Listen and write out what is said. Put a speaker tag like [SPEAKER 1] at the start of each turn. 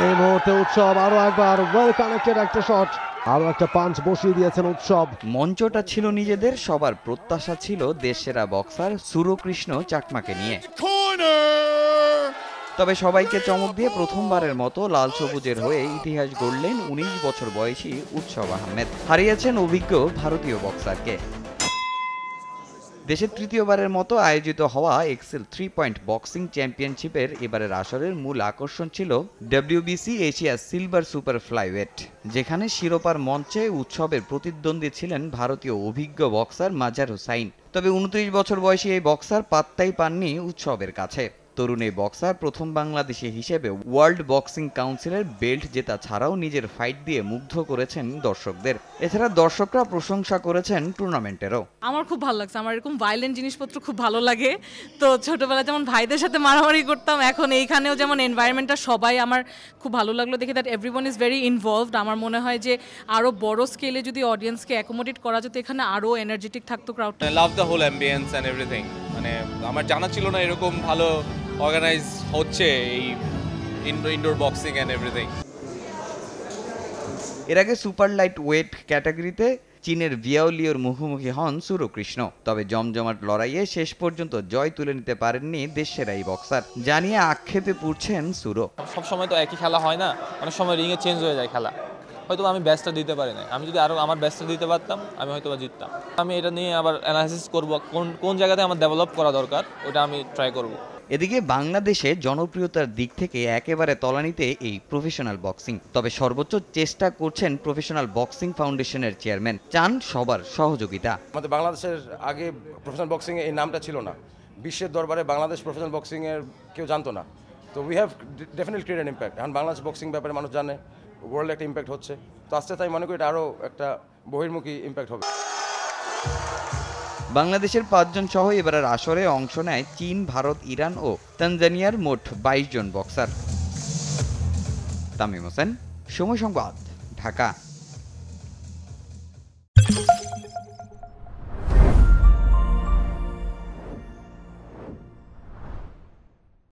[SPEAKER 1] এই মুহূর্তে উৎসব আরো একবার ওয়েল কানেক্টেড একটা শট, আরো একটা পাঞ্চ বসিয়ে দিয়েছেন উৎসব।
[SPEAKER 2] মঞ্চটা ছিল নিজেদের, সবার প্রত্যাশা ছিল দেশসেরা বক্সার সুরকৃষ্ণ চাকমাকে নিয়ে। তবে সবাইকে চমক দিয়ে প্রথমবারের মতো লাল সবুজের হয়ে ইতিহাস গড়লেন ১৯ বছর বয়সী উৎসব আহমেদ। হারিয়েছেন অভিজ্ঞ ভারতীয় বক্সারকে। দেশের তৃতীয়বারের মতো আয়োজিত হওয়া এক্সেল 3 পয়েন্ট বক্সিং চ্যাম্পিয়নশিপের এবারের আসরের মূল আকর্ষণ ছিল WBC Asia silver super flyweight, যেখানে শিরোপার মঞ্চে উৎসবের প্রতিদ্বন্দ্বী ছিলেন ভারতীয় অভিজ্ঞ বক্সার মাজার হুসাইন। তবে ২৯ বছর বয়সী এই বক্সার পাত্তাই পাননি উৎসবের কাছে। তরুণ এই বক্সার প্রথম বাংলাদেশি হিসেবে ওয়ার্ল্ড বক্সিং কাউন্সিলের বেল্ট জেতা ছাড়াও নিজের ফাইট দিয়ে মুগ্ধ করেছেন দর্শকদের। এছাড়া দর্শকরা প্রশংসা করেছেন টুর্নামেন্টেরও।
[SPEAKER 3] আমার খুব ভালো লাগছে, আমার এরকম ভায়োলেন্ট জিনিসপত্র খুব ভালো লাগে। তো ছোটবেলায় যেমন ভাইদের সাথে মারামারি করতাম, এখন এইখানেও যেমন এনভায়রনমেন্টটা সবাই আমার খুব ভালো লাগলো দেখে, that everyone is very involved. আমার মনে হয় যে আরও বড় স্কেলে যদি অডিয়েন্সকে অ্যাকোমোডেট করা যেত, এখানে আরও এনার্জেটিক থাকতো crowd.
[SPEAKER 4] I love the whole ambience and everything. মানে আমার জানা ছিল না এরকম ভালো অর্গানাইজ হচ্ছে এই ইনডোর বক্সিং এন্ড এভরিথিং।
[SPEAKER 2] এর আগে সুপার লাইট ওয়েট ক্যাটাগরিতে চীনের ভিয়াওলিওর মুখোমুখি হন সুরকৃষ্ণ। তবে জমজমাট লড়াইয়ে শেষ পর্যন্ত জয় তুলে নিতে পারেননি দেশসেরা এই বক্সার, জানিয়ে আক্ষেপে পুড়ছেন সুরো।
[SPEAKER 5] সব সময় তো একই খেলা হয় না, অনেক সময় রিংয়ে চেঞ্জ হয়ে যায় খেলা। হয়তো আমি বেস্টটা দিতে পারি না, আমি যদি আরও আমার বেস্টটা দিতে পারতাম আমি হয়তো জিততাম। আমি এটা নিয়ে আবার অ্যানালাইসিস করব, কোন জায়গাতে আমার ডেভেলপ করা দরকার ওটা আমি ট্রাই করব।
[SPEAKER 2] এদিকে বাংলাদেশে জনপ্রিয়তার দিক থেকে একেবারে তলানিতে এই প্রফেশনাল বক্সিং। তবে সর্বোচ্চ চেষ্টা করছেন প্রফেশনাল বক্সিং ফাউন্ডেশনের চেয়ারম্যান, চান সবার সহযোগিতা।
[SPEAKER 6] আমাদের বাংলাদেশের আগে প্রফেশনাল বক্সিং এই নামটা ছিল না, বিশ্বের দরবারে বাংলাদেশ প্রফেশনাল বক্সিং এর কেউ জানতো না। তো we have definitely created impact. এখন বাংলাদেশ বক্সিং ব্যাপারে মানুষ জানে, ওয়ার্ল্ডে একটা ইম্প্যাক্ট হচ্ছে। তো আস্তে আস্তে আমি মনে করি এটা আরও একটা বহির্মুখী ইম্প্যাক্ট হবে।
[SPEAKER 2] বাংলাদেশের ৫ জন সহ এবারের আসরে অংশ নেয় চীন, ভারত, ইরান ও তানজানিয়ার মোট ২২ জন বক্সার। তামিম হোসেন, সময় সংবাদ, ঢাকা।